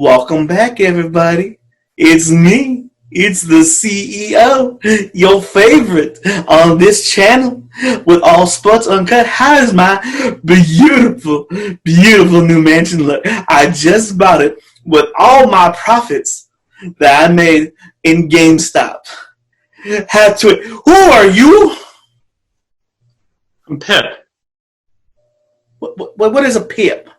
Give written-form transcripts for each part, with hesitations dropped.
Welcome back, everybody. It's me. It's the CEO, your favorite on this channel with All Sports Uncut. How is my beautiful, beautiful new mansion look? I just bought it with all my profits that I made in GameStop. Had to. Who are you? I'm Pip. What is a pip?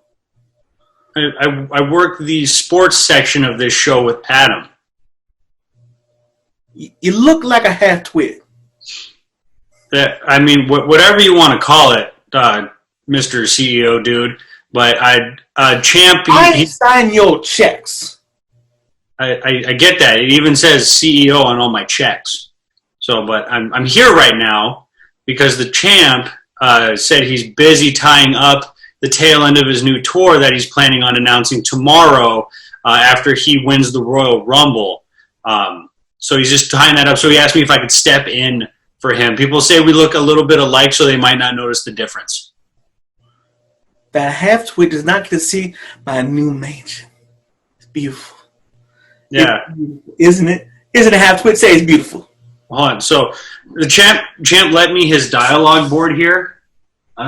I work the sports section of this show with Adam. You look like a half-twit. Whatever you want to call it, Mr. CEO dude. But Champ. I sign your checks. I get that. It even says CEO on all my checks. So, but I'm here right now because the Champ said he's busy tying up the tail end of his new tour that he's planning on announcing tomorrow after he wins the Royal Rumble. So he's just tying that up. So he asked me if I could step in for him. People say we look a little bit alike, so they might not notice the difference. That half-twit does not get to see my new mansion. It's beautiful. Yeah. Isn't it? Isn't a half-twit say it's beautiful? Hold on. So the champ lent me his dialogue board here.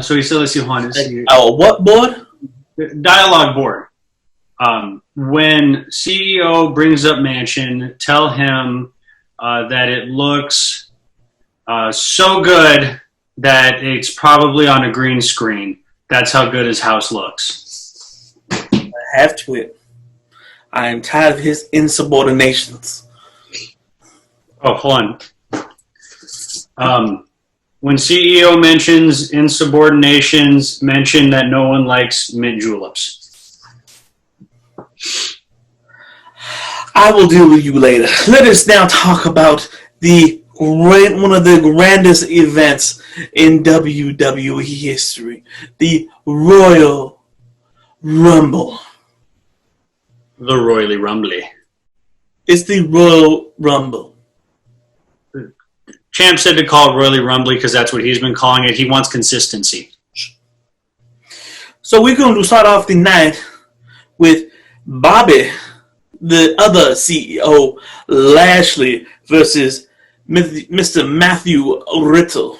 So he said, let's see, hold on. Oh, what board? Dialogue board. When CEO brings up mansion, tell him that it looks so good that it's probably on a green screen. That's how good his house looks. Half-twit. I am tired of his insubordinations. Oh, hold on. When CEO mentions insubordinations, mention that no one likes mint juleps. I will deal with you later. Let us now talk about one of the grandest events in WWE history, the Royal Rumble. The Royally Rumbly. It's the Royal Rumble. Champ said to call it Royally Rumbly because that's what he's been calling it. He wants consistency. So we're going to start off the night with Bobby, the other CEO, Lashley, versus Mr. Matthew Riddle.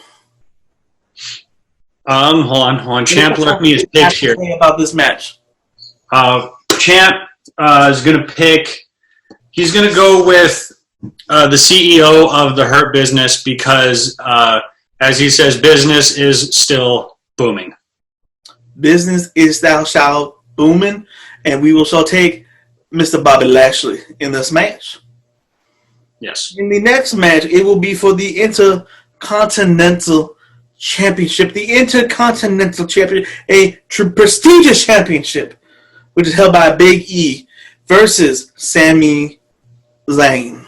Hold on. Champ left me his picks here. About this match. Champ is going to pick. He's going to go with the CEO of the Hurt Business because, as he says, business is still booming. Business is shall booming, and we shall take Mr. Bobby Lashley in this match. Yes. In the next match, it will be for the Intercontinental Championship. The Intercontinental Championship, a prestigious championship, which is held by Big E versus Sami Zayn.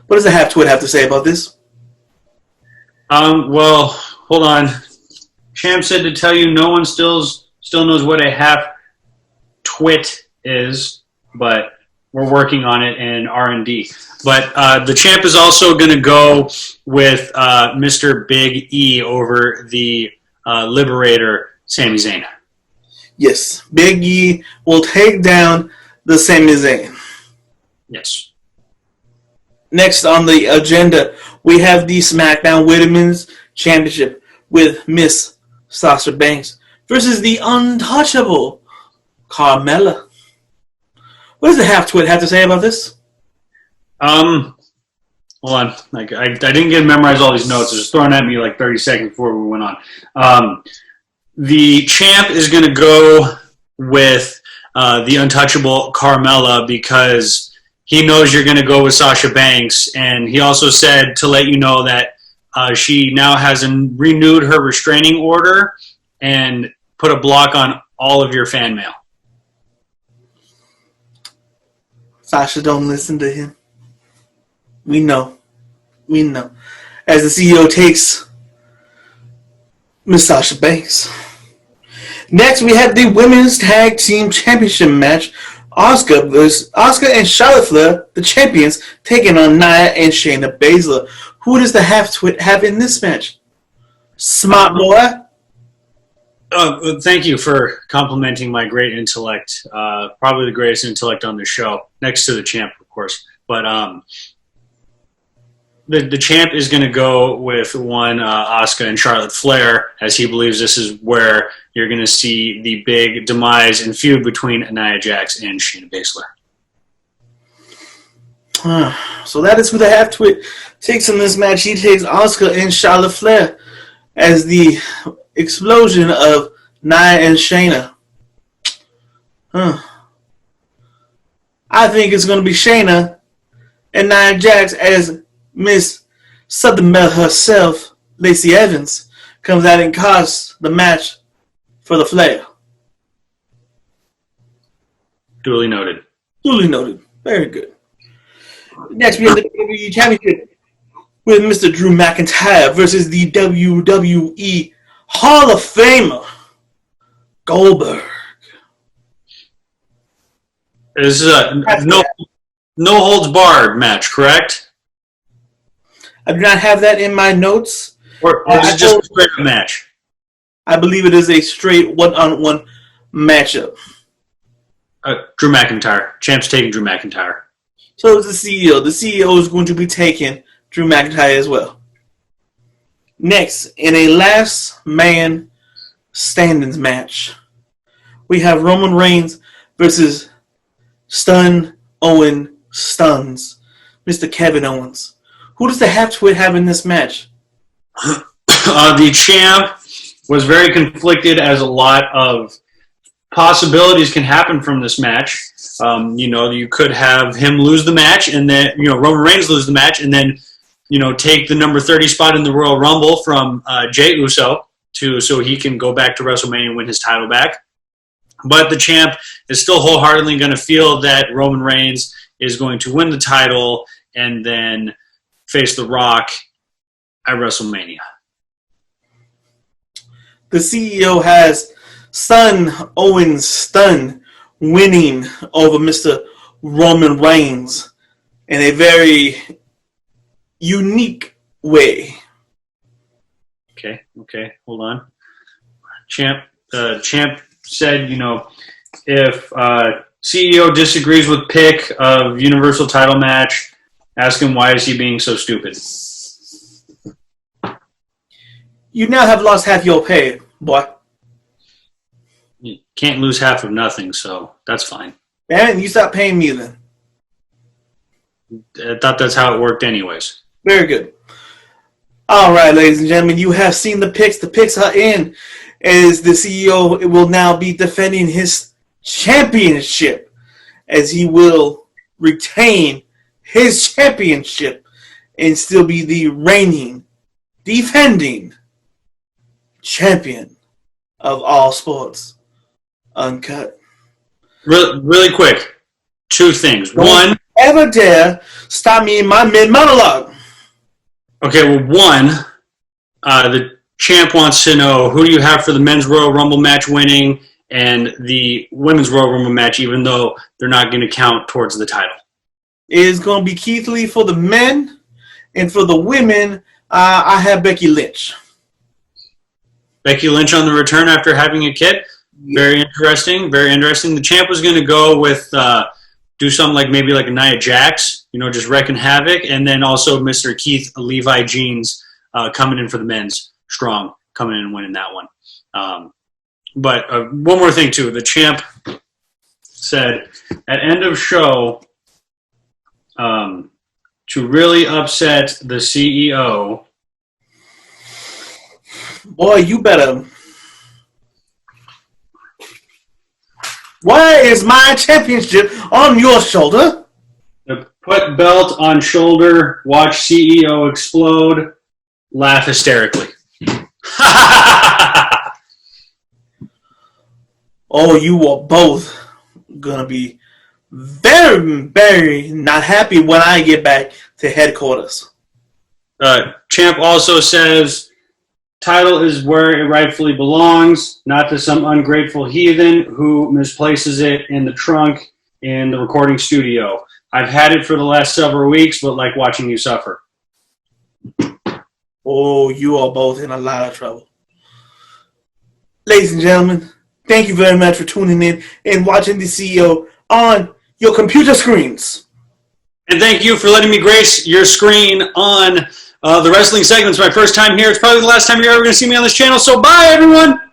What does the half-twit have to say about this? Well, hold on. Champ said to tell you no one still knows what a half-twit is, but we're working on it in R&D. But the Champ is also going to go with Mr. Big E over the Liberator, Sami Zayn. Yes, Big E will take down the Sami Zayn. Yes. Next on the agenda, we have the SmackDown Women's Championship with Miss Sasha Banks versus the untouchable Carmella. What does the half-twit have to say about this? Hold on. I didn't get to memorize all these notes. It was thrown at me like 30 seconds before we went on. The Champ is going to go with the untouchable Carmella because he knows you're going to go with Sasha Banks, and he also said to let you know that she now has renewed her restraining order and put a block on all of your fan mail. Sasha don't listen to him. We know. As the CEO takes Miss Sasha Banks. Next, we have the Women's Tag Team Championship match. Asuka and Charlotte Flair, the champions, taking on Nia and Shayna Baszler. Who does the half-twit have in this match? Smart boy? Thank you for complimenting my great intellect. Probably the greatest intellect on the show, next to the champ, of course. But the champ is going to go with one Asuka and Charlotte Flair, as he believes this is where you're going to see the big demise and feud between Nia Jax and Shayna Baszler. So that is who the half-twit takes in this match. He takes Asuka and Charlotte Flair as the explosion of Nia and Shayna. I think it's going to be Shayna and Nia Jax as Miss Southern Belle herself, Lacey Evans, comes out and costs the match for the Flair. Duly noted. Duly noted. Very good. Next, we have the WWE Championship with Mr. Drew McIntyre versus the WWE Hall of Famer, Goldberg. This is a no holds barred match, correct? I do not have that in my notes. Or is it just a straight up match? I believe it is a straight one-on-one matchup. Drew McIntyre. Champ's taking Drew McIntyre. So is the CEO. The CEO is going to be taking Drew McIntyre as well. Next, in a last man standings match, we have Roman Reigns versus Stun Owen Stuns, Mr. Kevin Owens. Who does the half-twit have in this match? The champ was very conflicted, as a lot of possibilities can happen from this match. You could have him lose the match, and then Roman Reigns lose the match, and then take the number 30 spot in the Royal Rumble from Jey Uso so he can go back to WrestleMania and win his title back. But the champ is still wholeheartedly going to feel that Roman Reigns is going to win the title and then face The Rock at WrestleMania. The CEO has Stun Owens Stun winning over Mr. Roman Reigns in a very unique way. Okay, hold on. Champ said, if CEO disagrees with pick of Universal title match, ask him why is he being so stupid. You now have lost half your pay, boy. You can't lose half of nothing, so that's fine. Man, you stop paying me then. I thought that's how it worked anyways. Very good. All right, ladies and gentlemen, you have seen the picks. The picks are in. As the CEO will now be defending his championship, as he will retain his championship and still be the reigning, defending champion of all sports uncut. Really quick, two things. One, ever dare stop me in my mid-monologue. Okay, well, one, the champ wants to know who do you have for the men's Royal Rumble match winning and the women's Royal Rumble match, even though they're not going to count towards the title. It is going to be Keith Lee for the men, and for the women, I have Becky Lynch. Becky Lynch on the return after having a kid. Very interesting. Very interesting. The champ was going to go with do something like maybe like a Nia Jax, just wrecking havoc, and then also Mr. Keith Levi Jeans coming in for the men's strong, coming in and winning that one. But one more thing too. The champ said at end of show to really upset the CEO. Boy, you better. Why is my championship on your shoulder? Put belt on shoulder, watch CEO explode, laugh hysterically. Oh, you are both gonna be very, very not happy when I get back to headquarters. Champ also says, title is where it rightfully belongs, not to some ungrateful heathen who misplaces it in the trunk in the recording studio. I've had it for the last several weeks, but like watching you suffer. Oh, you are both in a lot of trouble. Ladies and gentlemen, thank you very much for tuning in and watching the CEO on your computer screens. And thank you for letting me grace your screen on the wrestling segments. My first time here. It's probably the last time you're ever going to see me on this channel. So bye, everyone.